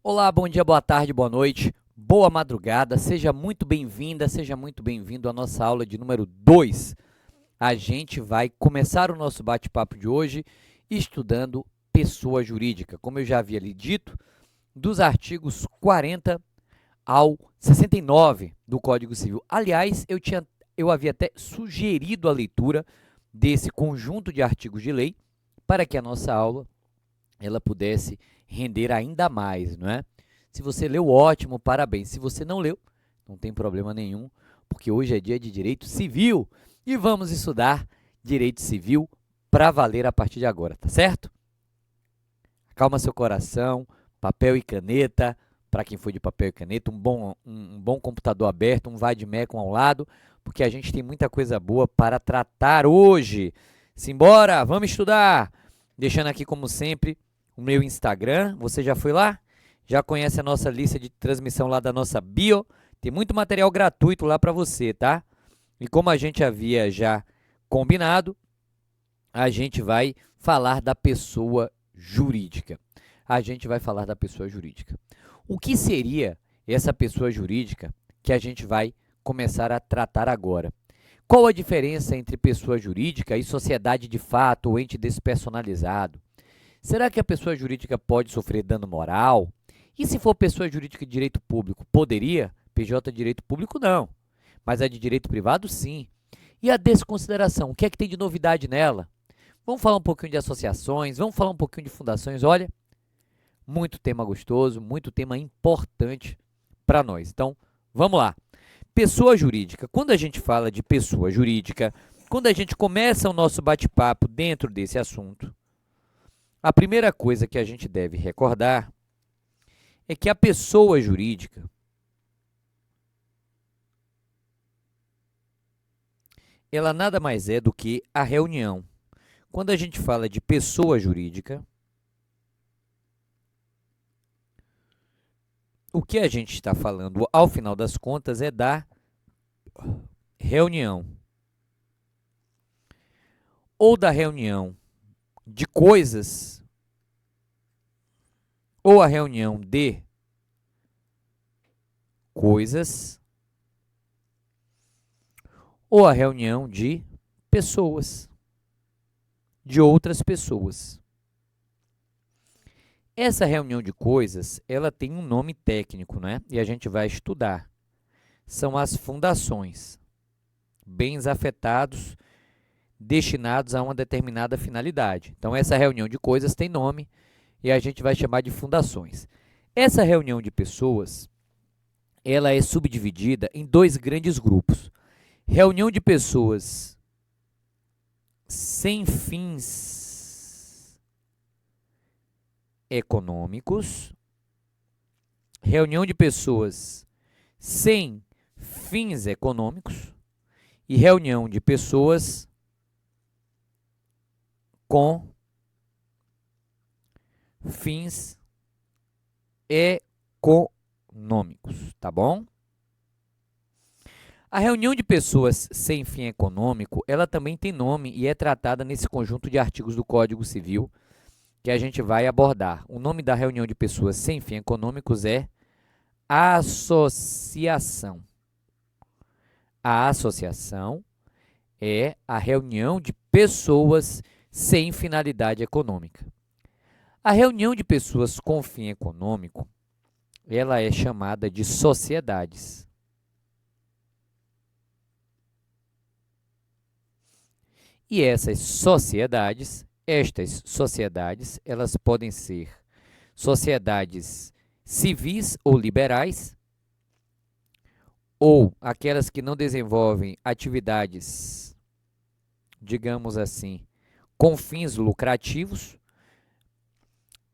Olá, bom dia, boa tarde, boa noite, boa madrugada, seja muito bem-vinda, seja muito bem-vindo à nossa aula de número 2. A gente vai começar o nosso bate-papo de hoje estudando pessoa jurídica, como eu já havia lhe dito, dos artigos 40 ao 69 do Código Civil. Aliás, eu havia até sugerido a leitura desse conjunto de artigos de lei para que a nossa aula ela pudesse render ainda mais, não é? Se você leu, ótimo, parabéns. Se você não leu, não tem problema nenhum, porque hoje é dia de direito civil e vamos estudar direito civil para valer a partir de agora, tá certo? Acalma seu coração, papel e caneta, para quem for de papel e caneta, um bom computador aberto, um vademecum ao lado, porque a gente tem muita coisa boa para tratar hoje. Simbora, vamos estudar! Deixando aqui, como sempre, o meu Instagram. Você já foi lá? Já conhece a nossa lista de transmissão lá da nossa bio? Tem muito material gratuito lá para você, tá? E como a gente havia já combinado, a gente vai falar da pessoa jurídica. A gente vai falar da pessoa jurídica. O que seria essa pessoa jurídica que a gente vai começar a tratar agora? Qual a diferença entre pessoa jurídica e sociedade de fato ou ente despersonalizado? Será que a pessoa jurídica pode sofrer dano moral? E se for pessoa jurídica de direito público, poderia? PJ de direito público, não. Mas a de direito privado, sim. E a desconsideração? O que é que tem de novidade nela? Vamos falar um pouquinho de associações, vamos falar um pouquinho de fundações. Olha, muito tema gostoso, muito tema importante para nós. Então, vamos lá. Pessoa jurídica. Quando a gente fala de pessoa jurídica, quando a gente começa o nosso bate-papo dentro desse assunto, a primeira coisa que a gente deve recordar é que a pessoa jurídica, ela nada mais é do que a reunião. Quando a gente fala de pessoa jurídica, o que a gente está falando, ao final das contas, é da reunião. Ou da reunião de coisas, ou a reunião de coisas, ou a reunião de pessoas, de outras pessoas. Essa reunião de coisas, ela tem um nome técnico, né? E a gente vai estudar. São as fundações, bens afetados, destinados a uma determinada finalidade. Então, essa reunião de coisas tem nome e a gente vai chamar de fundações. Essa reunião de pessoas, ela é subdividida em dois grandes grupos. Reunião de pessoas sem fins econômicos, reunião de pessoas sem fins econômicos e reunião de pessoas com fins econômicos, tá bom? A reunião de pessoas sem fim econômico, ela também tem nome e é tratada nesse conjunto de artigos do Código Civil que a gente vai abordar. O nome da reunião de pessoas sem fim econômicos é associação. A associação é a reunião de pessoas sem finalidade econômica. A reunião de pessoas com fim econômico, ela é chamada de sociedades. E estas sociedades, elas podem ser sociedades civis ou liberais, ou aquelas que não desenvolvem atividades, digamos assim, com fins lucrativos,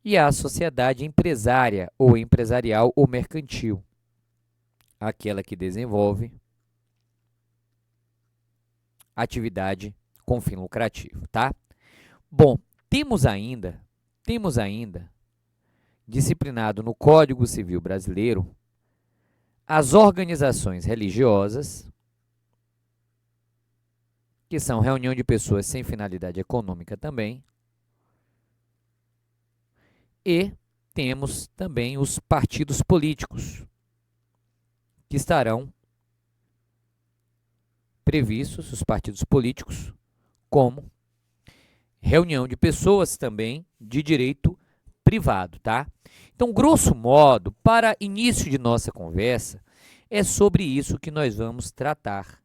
e a sociedade empresária ou empresarial ou mercantil, aquela que desenvolve atividade com fim lucrativo, tá? Bom, temos ainda disciplinado no Código Civil Brasileiro as organizações religiosas, que são reunião de pessoas sem finalidade econômica também, e temos também os partidos políticos, que estarão previstos, os partidos políticos, como reunião de pessoas também de direito privado, tá? Então, grosso modo, para início de nossa conversa, é sobre isso que nós vamos tratar.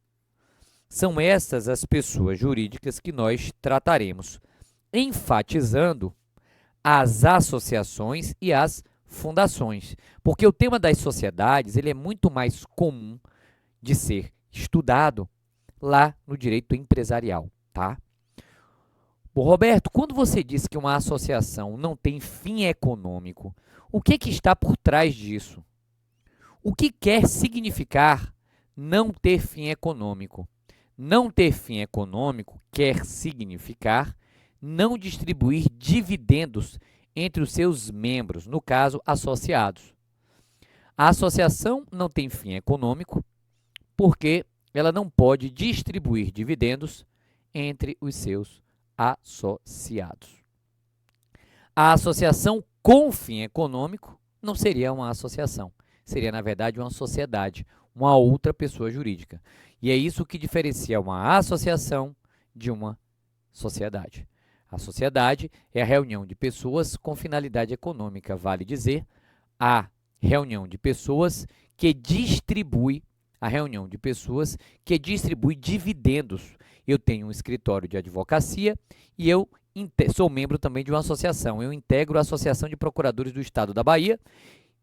São estas as pessoas jurídicas que nós trataremos, enfatizando as associações e as fundações, porque o tema das sociedades ele é muito mais comum de ser estudado lá no direito empresarial, tá? Bom, Roberto, quando você diz que uma associação não tem fim econômico, o que está por trás disso? O que quer significar não ter fim econômico? Não ter fim econômico quer significar não distribuir dividendos entre os seus membros, no caso, associados. A associação não tem fim econômico porque ela não pode distribuir dividendos entre os seus associados. A associação com fim econômico não seria uma associação, seria, na verdade, uma sociedade, uma outra pessoa jurídica. E é isso que diferencia uma associação de uma sociedade. A sociedade é a reunião de pessoas com finalidade econômica, vale dizer, a reunião de pessoas que distribui, a reunião de pessoas que distribui dividendos. Eu tenho um escritório de advocacia e eu sou membro também de uma associação. Eu integro a Associação de Procuradores do Estado da Bahia,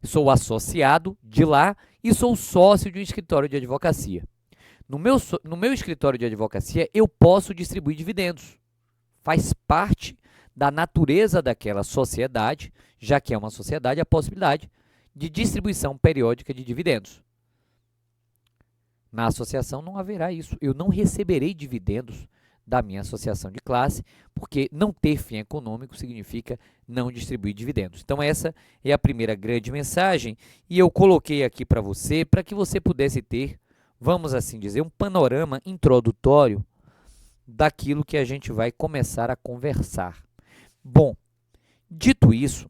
sou associado de lá e sou sócio de um escritório de advocacia. No meu escritório de advocacia, eu posso distribuir dividendos. Faz parte da natureza daquela sociedade, já que é uma sociedade, a possibilidade de distribuição periódica de dividendos. Na associação não haverá isso. Eu não receberei dividendos da minha associação de classe, porque não ter fim econômico significa não distribuir dividendos. Então, essa é a primeira grande mensagem e eu coloquei aqui para que você pudesse ter, vamos assim dizer, um panorama introdutório daquilo que a gente vai começar a conversar. Bom, dito isso,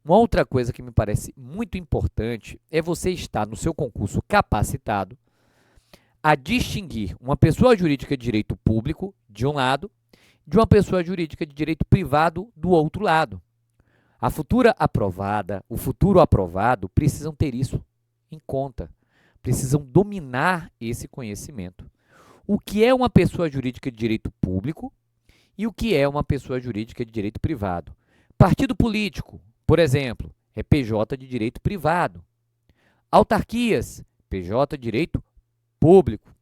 uma outra coisa que me parece muito importante é você estar no seu concurso capacitado a distinguir uma pessoa jurídica de direito público, de um lado, de uma pessoa jurídica de direito privado, do outro lado. A futura aprovada, o futuro aprovado precisam ter isso em conta, precisam dominar esse conhecimento. O que é uma pessoa jurídica de direito público e o que é uma pessoa jurídica de direito privado. Partido político, por exemplo, é PJ de direito privado. Autarquias, PJ de direito público.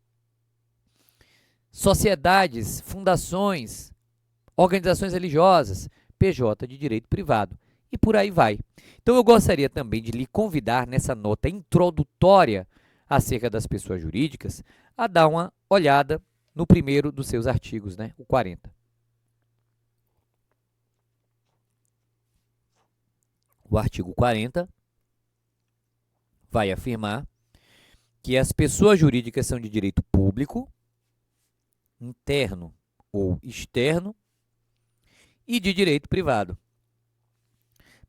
Sociedades, fundações, organizações religiosas, PJ de direito privado. E por aí vai. Então, eu gostaria também de lhe convidar, nessa nota introdutória acerca das pessoas jurídicas, a dar uma olhada no primeiro dos seus artigos, né? O 40. O artigo 40 vai afirmar que as pessoas jurídicas são de direito público, interno ou externo, e de direito privado.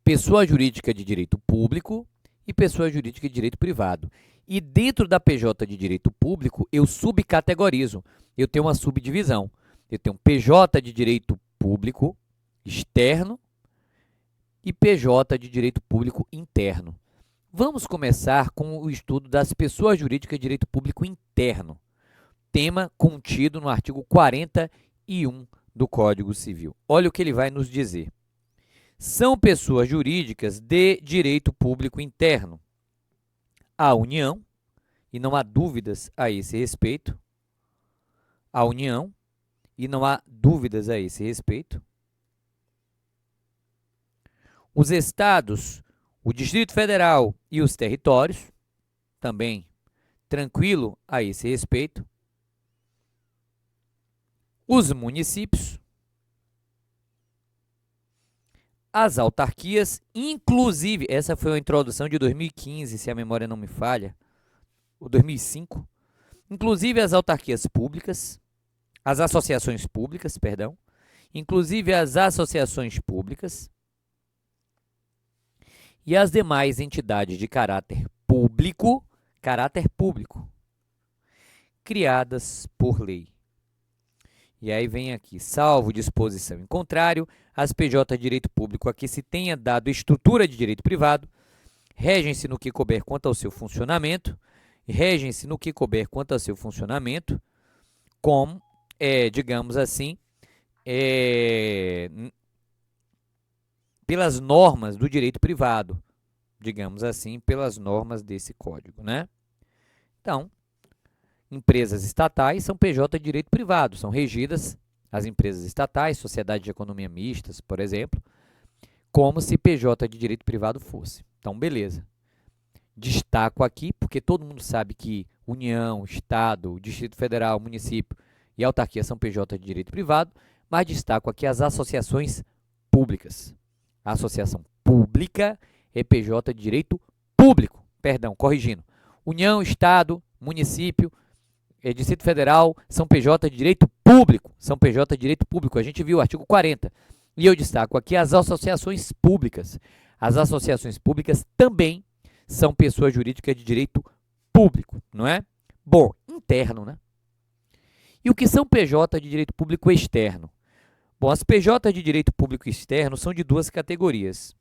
Pessoa jurídica de direito público e pessoa jurídica de direito privado. E dentro da PJ de direito público, eu subcategorizo, eu tenho uma subdivisão. Eu tenho PJ de direito público externo e PJ de direito público interno. Vamos começar com o estudo das pessoas jurídicas de direito público interno, tema contido no artigo 41 do Código Civil. Olha o que ele vai nos dizer. São pessoas jurídicas de direito público interno a União, e não há dúvidas a esse respeito, a União, e não há dúvidas a esse respeito, os estados, o Distrito Federal e os territórios, também tranquilo a esse respeito, os municípios, as autarquias, inclusive, essa foi uma introdução de 2015, se a memória não me falha, ou 2005, inclusive as autarquias públicas, as associações públicas, perdão, inclusive as associações públicas, e as demais entidades de caráter público, criadas por lei. E aí vem aqui, salvo disposição em contrário, as PJ de direito público a que se tenha dado estrutura de direito privado, regem-se no que couber quanto ao seu funcionamento, como, digamos assim, pelas normas do direito privado, digamos assim, pelas normas desse código, né? Então, empresas estatais são PJ de direito privado, são regidas as empresas estatais, sociedade de economia mistas, por exemplo, como se PJ de direito privado fosse. Então, beleza. Destaco aqui, porque todo mundo sabe que União, Estado, Distrito Federal, município e autarquia são PJ de direito privado, mas destaco aqui as associações públicas. A associação pública é PJ de direito público, perdão, corrigindo. União, Estado, município, Distrito Federal são PJ de direito público, A gente viu o artigo 40. E eu destaco aqui as associações públicas. As associações públicas também são pessoas jurídicas de direito público, não é? Bom, interno, né? E o que são PJ de direito público externo? Bom, as PJ de direito público externo são de duas categorias: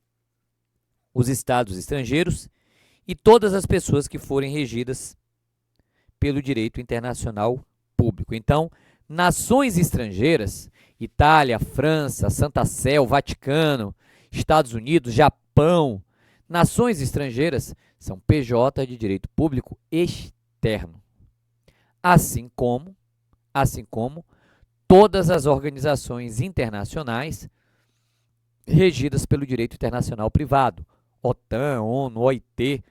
os estados estrangeiros e todas as pessoas que forem regidas pelo direito internacional público. Então, nações estrangeiras, Itália, França, Santa Sé, o Vaticano, Estados Unidos, Japão, nações estrangeiras são PJ de direito público externo. Assim como todas as organizações internacionais regidas pelo direito internacional privado, OTAN, ONU, OIT,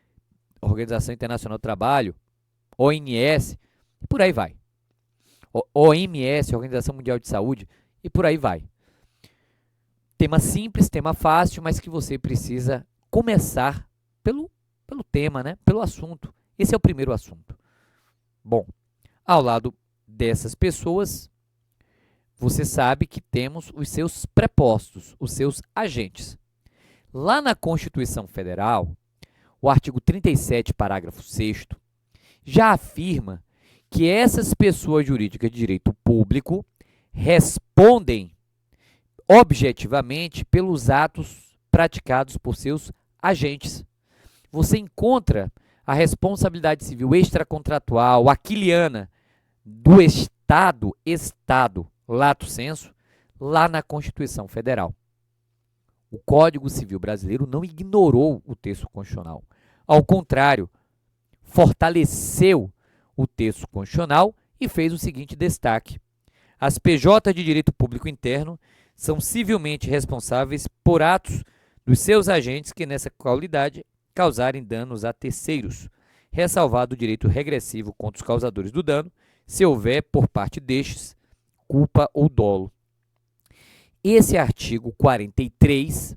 Organização Internacional do Trabalho, ONS, e por aí vai. OMS, Organização Mundial de Saúde, e por aí vai. Tema simples, tema fácil, mas que você precisa começar pelo tema, né? Pelo assunto. Esse é o primeiro assunto. Bom, ao lado dessas pessoas, você sabe que temos os seus prepostos, os seus agentes. Lá na Constituição Federal, o artigo 37, parágrafo 6º, já afirma que essas pessoas jurídicas de direito público respondem objetivamente pelos atos praticados por seus agentes. Você encontra a responsabilidade civil extracontratual, aquiliana, do Estado, lato sensu, lá na Constituição Federal. O Código Civil brasileiro não ignorou o texto constitucional. Ao contrário, fortaleceu o texto constitucional e fez o seguinte destaque: as PJ de direito público interno são civilmente responsáveis por atos dos seus agentes que nessa qualidade causarem danos a terceiros, ressalvado o direito regressivo contra os causadores do dano, se houver por parte destes culpa ou dolo. Esse artigo 43,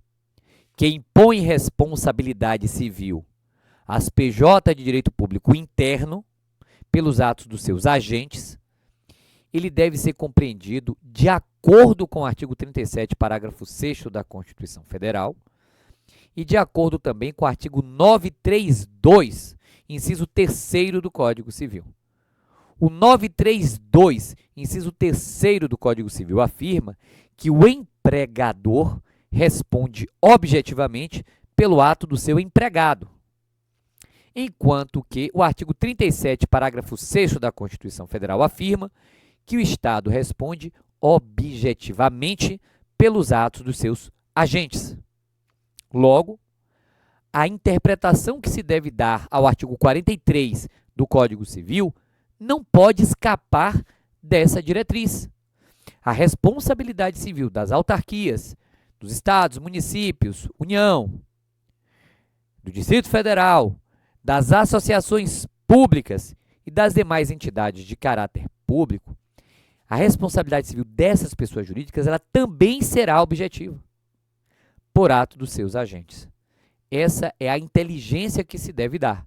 que impõe responsabilidade civil às PJ de direito público interno pelos atos dos seus agentes, ele deve ser compreendido de acordo com o artigo 37, parágrafo 6º da Constituição Federal e de acordo também com o artigo 932, inciso 3º do Código Civil. O 932, inciso 3º do Código Civil, afirma que o empregador responde objetivamente pelo ato do seu empregado, enquanto que o artigo 37, parágrafo 6º da Constituição Federal afirma que o Estado responde objetivamente pelos atos dos seus agentes. Logo, a interpretação que se deve dar ao artigo 43 do Código Civil não pode escapar dessa diretriz. A responsabilidade civil das autarquias, dos estados, municípios, União, do Distrito Federal, das associações públicas e das demais entidades de caráter público, a responsabilidade civil dessas pessoas jurídicas ela também será objetiva por ato dos seus agentes. Essa é a inteligência que se deve dar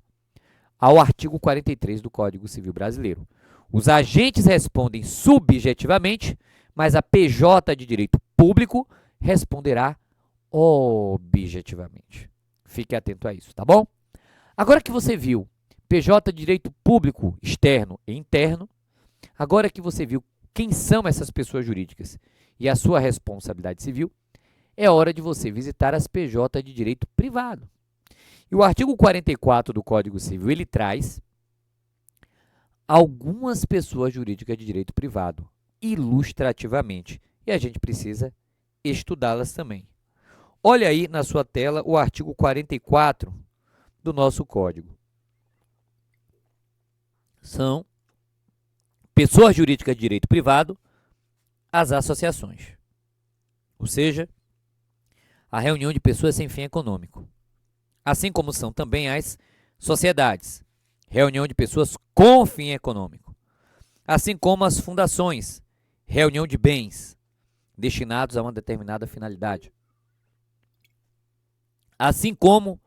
ao artigo 43 do Código Civil Brasileiro. Os agentes respondem subjetivamente, mas a PJ de direito público responderá objetivamente. Fique atento a isso, tá bom? Agora que você viu PJ de direito público externo e interno, agora que você viu quem são essas pessoas jurídicas e a sua responsabilidade civil, é hora de você visitar as PJ de direito privado. E o artigo 44 do Código Civil, ele traz algumas pessoas jurídicas de direito privado, ilustrativamente, e a gente precisa estudá-las também. Olha aí na sua tela o artigo 44 do nosso Código. São pessoas jurídicas de direito privado, as associações, ou seja, a reunião de pessoas sem fim econômico, assim como são também as sociedades, reunião de pessoas com fim econômico, assim como as fundações, reunião de bens destinados a uma determinada finalidade, assim como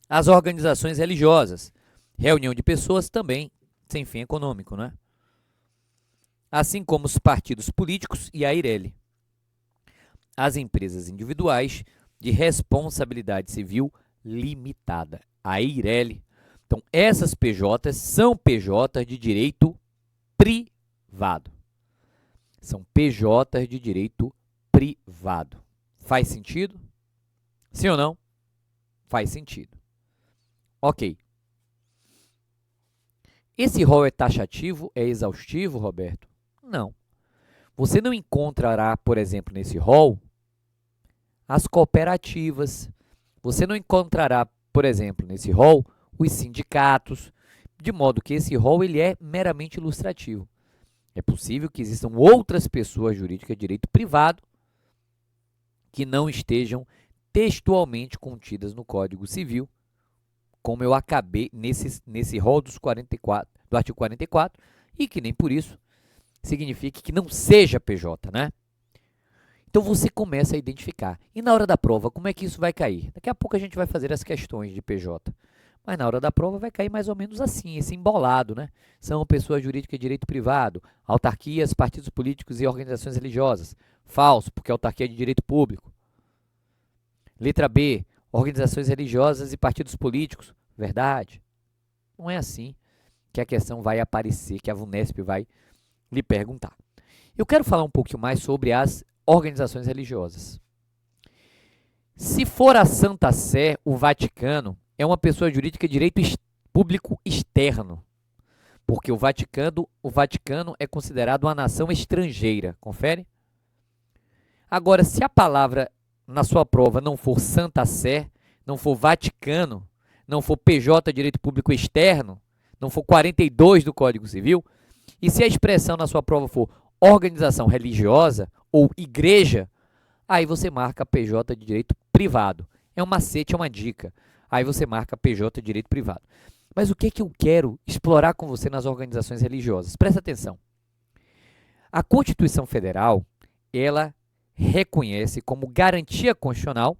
as organizações religiosas, reunião de pessoas também sem fim econômico, né? Assim como os partidos políticos e a Eireli, as empresas individuais de responsabilidade civil limitada, a Eireli. Então, essas PJs são PJs de direito privado. São PJs de direito privado. Faz sentido? Sim ou não? Faz sentido. Ok. Esse rol é taxativo, é exaustivo, Roberto? Não. Você não encontrará, por exemplo, nesse rol, as cooperativas. Você não encontrará, por exemplo, nesse rol, os sindicatos, de modo que esse rol ele é meramente ilustrativo. É possível que existam outras pessoas jurídicas de direito privado que não estejam textualmente contidas no Código Civil, como eu acabei nesse rol do artigo 44, e que nem por isso signifique que não seja PJ, né? Então você começa a identificar. E na hora da prova, como é que isso vai cair? Daqui a pouco a gente vai fazer as questões de PJ. Mas na hora da prova vai cair mais ou menos assim, esse embolado, né? São pessoas jurídicas de direito privado, autarquias, partidos políticos e organizações religiosas. Falso, porque é autarquia de direito público. Letra B, organizações religiosas e partidos políticos. Verdade. Não é assim que a questão vai aparecer, que a VUNESP vai lhe perguntar. Eu quero falar um pouquinho mais sobre as organizações religiosas. Se for a Santa Sé, o Vaticano é uma pessoa jurídica de direito público externo, porque o Vaticano é considerado uma nação estrangeira. Confere? Agora, se a palavra na sua prova não for Santa Sé, não for Vaticano, não for PJ direito público externo, não for 42 do Código Civil, e se a expressão na sua prova for organização religiosa ou igreja, aí você marca PJ de direito privado. É um macete, é uma dica. Aí você marca PJ de direito privado. Mas o que eu quero explorar com você nas organizações religiosas? Presta atenção. A Constituição Federal, ela reconhece como garantia constitucional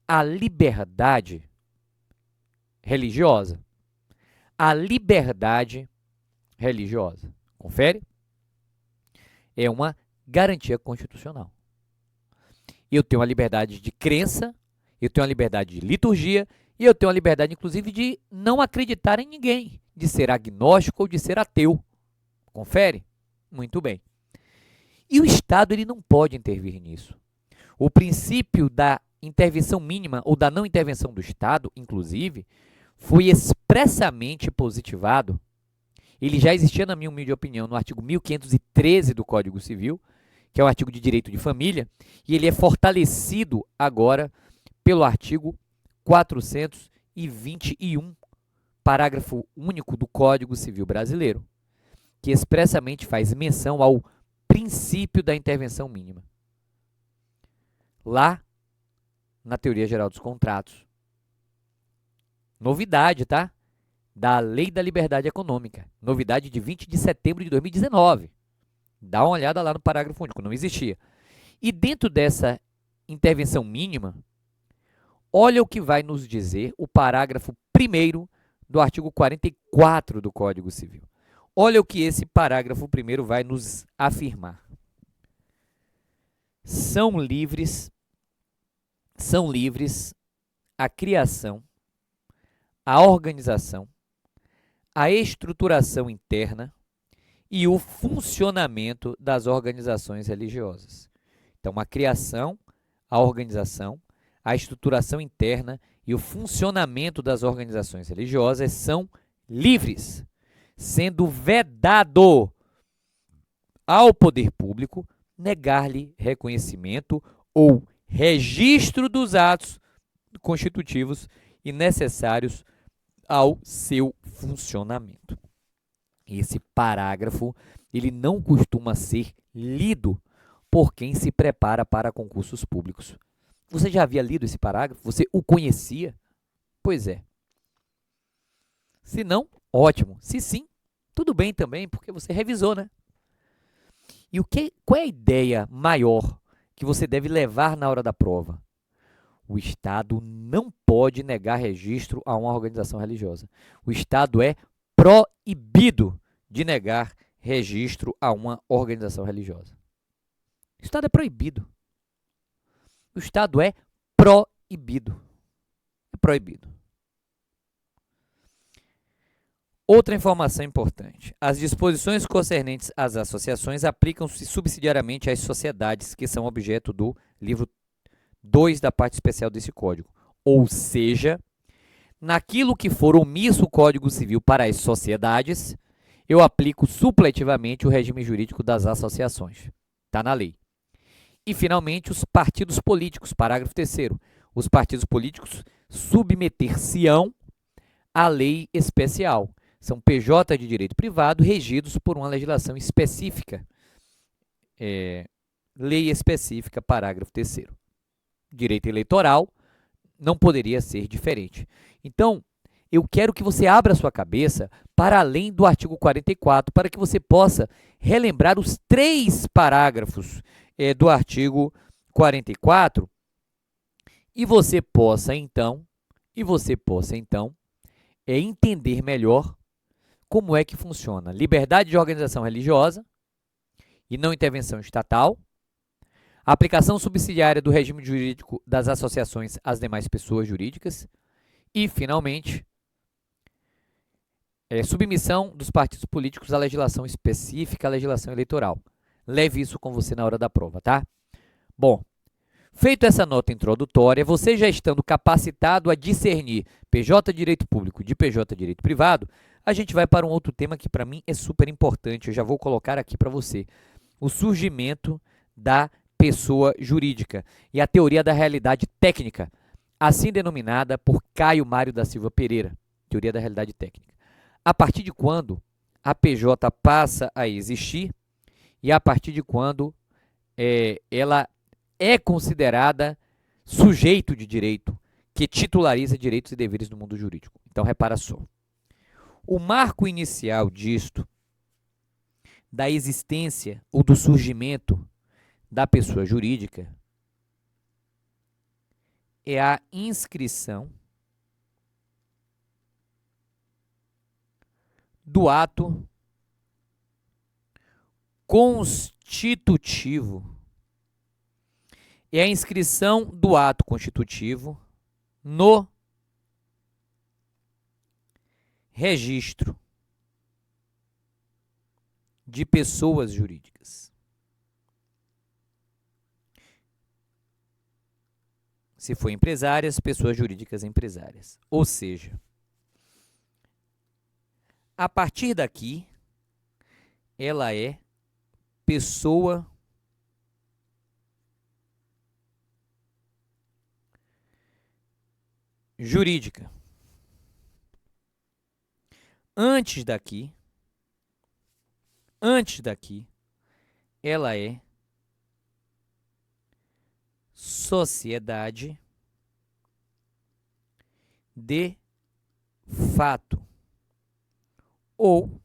a liberdade religiosa. A liberdade religiosa. Confere? É uma garantia constitucional. Eu tenho a liberdade de crença, eu tenho a liberdade de liturgia e eu tenho a liberdade, inclusive, de não acreditar em ninguém, de ser agnóstico ou de ser ateu. Confere? Muito bem. E o Estado ele não pode intervir nisso. O princípio da intervenção mínima ou da não intervenção do Estado, inclusive, foi expressamente positivado. Ele já existia, na minha humilde opinião, no artigo 1513 do Código Civil, que é o artigo de direito de família, e ele é fortalecido agora pelo artigo 421, parágrafo único do Código Civil Brasileiro, que expressamente faz menção ao princípio da intervenção mínima. Lá, na Teoria Geral dos Contratos. Novidade, tá? Da Lei da Liberdade Econômica. Novidade de 20 de setembro de 2019. Dá uma olhada lá no parágrafo único, não existia. E dentro dessa intervenção mínima, olha o que vai nos dizer o parágrafo 1º do artigo 44 do Código Civil. Olha o que esse parágrafo 1º vai nos afirmar. São livres a criação, a organização, a estruturação interna e o funcionamento das organizações religiosas. Então, a criação, a organização, a estruturação interna e o funcionamento das organizações religiosas são livres, sendo vedado ao poder público negar-lhe reconhecimento ou registro dos atos constitutivos e necessários ao seu funcionamento. Esse parágrafo, ele não costuma ser lido por quem se prepara para concursos públicos. Você já havia lido esse parágrafo? Você o conhecia? Pois é. Se não, ótimo. Se sim, tudo bem também, porque você revisou, né? E qual é a ideia maior que você deve levar na hora da prova? O Estado não pode negar registro a uma organização religiosa. O Estado é proibido de negar registro a uma organização religiosa. O Estado é proibido. O Estado é proibido. É proibido. Outra informação importante. As disposições concernentes às associações aplicam-se subsidiariamente às sociedades que são objeto do livro 2 da parte especial desse Código. Ou seja, naquilo que for omisso o Código Civil para as sociedades, eu aplico supletivamente o regime jurídico das associações. Está na lei. E, finalmente, os partidos políticos. Parágrafo 3º. Os partidos políticos submeter-se-ão à lei especial. São PJ de direito privado regidos por uma legislação específica. Lei específica, parágrafo 3º. Direito eleitoral não poderia ser diferente. Então, eu quero que você abra a sua cabeça para além do artigo 44, para que você possa relembrar os 3 parágrafos do artigo 44 e você possa, então, entender melhor como é que funciona liberdade de organização religiosa e não intervenção estatal, a aplicação subsidiária do regime jurídico das associações às demais pessoas jurídicas e, finalmente, submissão dos partidos políticos à legislação específica, à legislação eleitoral. Leve isso com você na hora da prova, tá? Bom, feito essa nota introdutória, você já estando capacitado a discernir PJ Direito Público de PJ Direito Privado, a gente vai para um outro tema que para mim é super importante, eu já vou colocar aqui para você. O surgimento da pessoa jurídica e a teoria da realidade técnica, assim denominada por Caio Mário da Silva Pereira, teoria da realidade técnica. A partir de quando a PJ passa a existir e a partir de quando ela é considerada sujeito de direito, que titulariza direitos e deveres no mundo jurídico. Então, repara só. O marco inicial disto, da existência ou do surgimento da pessoa jurídica, é a inscrição do ato constitutivo. É a inscrição do ato constitutivo no registro de pessoas jurídicas. Se for empresárias, pessoas jurídicas empresárias. Ou seja, a partir daqui, ela é pessoa jurídica. Antes daqui, ela é sociedade de fato. Ou,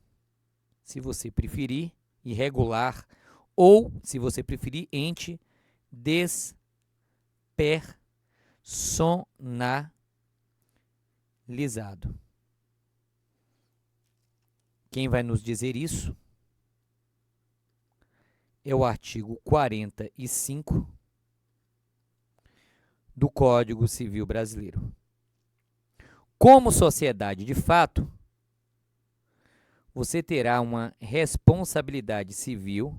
se você preferir, irregular, ou, se você preferir, ente despersonalizado. Quem vai nos dizer isso é o artigo 45 do Código Civil Brasileiro. Como sociedade de fato, você terá uma responsabilidade civil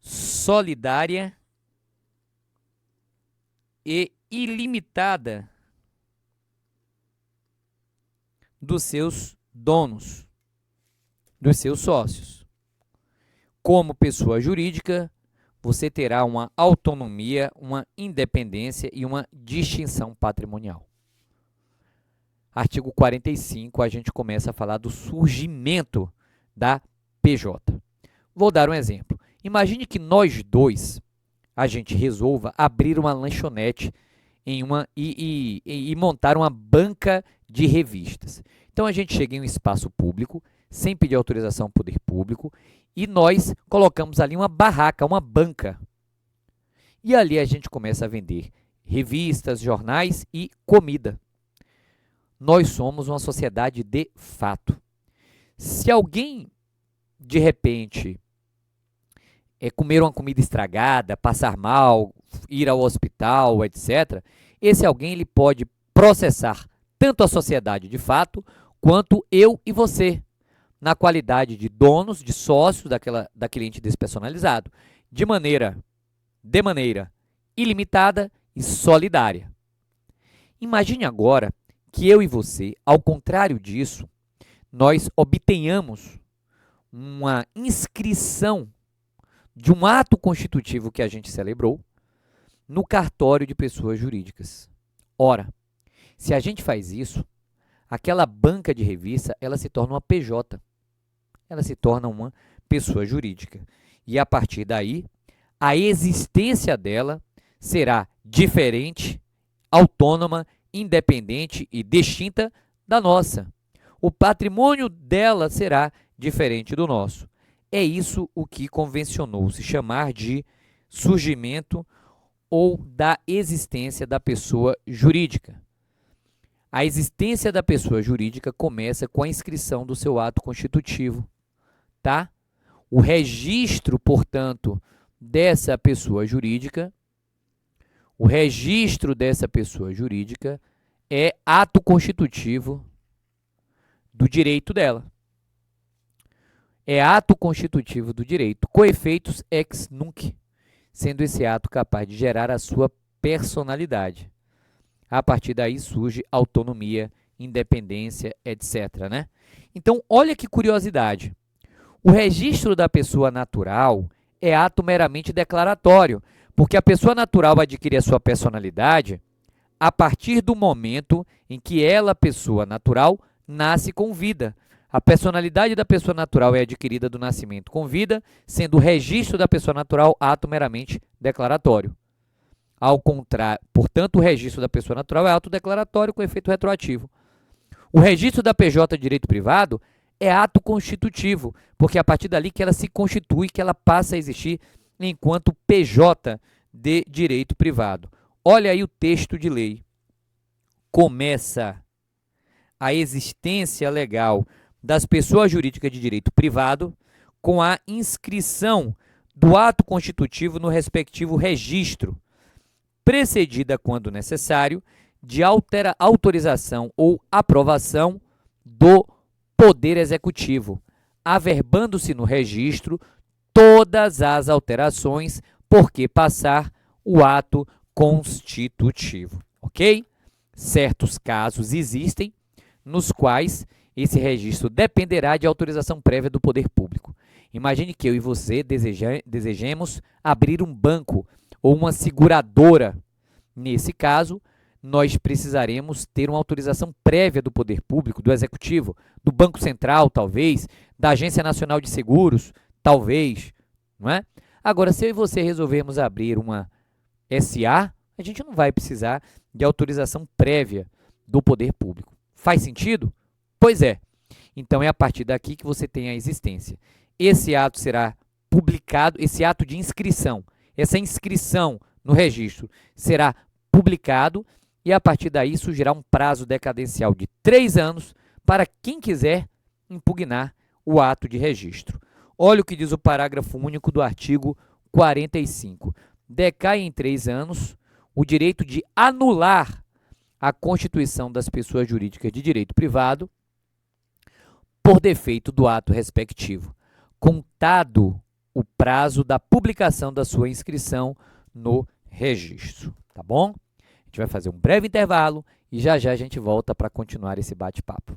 solidária e ilimitada dos seus donos, dos seus sócios. Como pessoa jurídica, você terá uma autonomia, uma independência e uma distinção patrimonial. Artigo 45, a gente começa a falar do surgimento da PJ. Vou dar um exemplo. Imagine que nós dois, a gente resolva abrir uma lanchonete e montar uma banca de revistas. Então, a gente chega em um espaço público, sem pedir autorização ao poder público, e nós colocamos ali uma barraca, uma banca. E ali a gente começa a vender revistas, jornais e comida. Nós somos uma sociedade de fato. Se alguém, de repente, comer uma comida estragada, passar mal, ir ao hospital, etc., esse alguém ele pode processar tanto a sociedade de fato, quanto eu e você, na qualidade de donos, de sócios daquele ente despersonalizado, de maneira ilimitada e solidária. Imagine agora que eu e você, ao contrário disso, nós obtenhamos uma inscrição de um ato constitutivo que a gente celebrou no cartório de pessoas jurídicas. Ora, se a gente faz isso, aquela banca de revista, ela se torna uma PJ. Ela se torna uma pessoa jurídica. E a partir daí, a existência dela será diferente, autônoma, independente e distinta da nossa. O patrimônio dela será diferente do nosso. É isso o que convencionou se chamar de surgimento ou da existência da pessoa jurídica. A existência da pessoa jurídica começa com a inscrição do seu ato constitutivo, tá? O registro, portanto, dessa pessoa jurídica, é ato constitutivo do direito dela. É ato constitutivo do direito, coefeitos ex nunc, sendo esse ato capaz de gerar a sua personalidade. A partir daí surge autonomia, independência, etc., né? Então, olha que curiosidade. O registro da pessoa natural é ato meramente declaratório, porque a pessoa natural adquire a sua personalidade a partir do momento em que ela, pessoa natural, nasce com vida. A personalidade da pessoa natural é adquirida do nascimento com vida, sendo o registro da pessoa natural ato meramente declaratório. Ao contrário, portanto, o registro da pessoa natural é ato declaratório com efeito retroativo. O registro da PJ de direito privado é ato constitutivo, porque é a partir dali que ela se constitui, que ela passa a existir enquanto PJ de direito privado. Olha aí o texto de lei. Começa a existência legal das pessoas jurídicas de direito privado com a inscrição do ato constitutivo no respectivo registro, precedida, quando necessário, de autorização ou aprovação do Poder Executivo, averbando-se no registro todas as alterações por que passar o ato constitutivo, ok? Certos casos existem nos quais esse registro dependerá de autorização prévia do poder público. Imagine que eu e você desejemos abrir um banco ou uma seguradora. Nesse caso, nós precisaremos ter uma autorização prévia do poder público, do executivo, do Banco Central, talvez, da Agência Nacional de Seguros, talvez, não é? Agora, se eu e você resolvermos abrir uma SA, a gente não vai precisar de autorização prévia do poder público. Faz sentido? Pois é. Então, é a partir daqui que você tem a existência. Esse ato será publicado, esse ato de inscrição, essa inscrição no registro será publicado e, a partir daí, surgirá um prazo decadencial de 3 anos para quem quiser impugnar o ato de registro. Olha o que diz o parágrafo único do artigo 45. Decai em 3 anos o direito de anular a constituição das pessoas jurídicas de direito privado por defeito do ato respectivo, contado o prazo da publicação da sua inscrição no registro, tá bom? A gente vai fazer um breve intervalo e já já a gente volta para continuar esse bate-papo.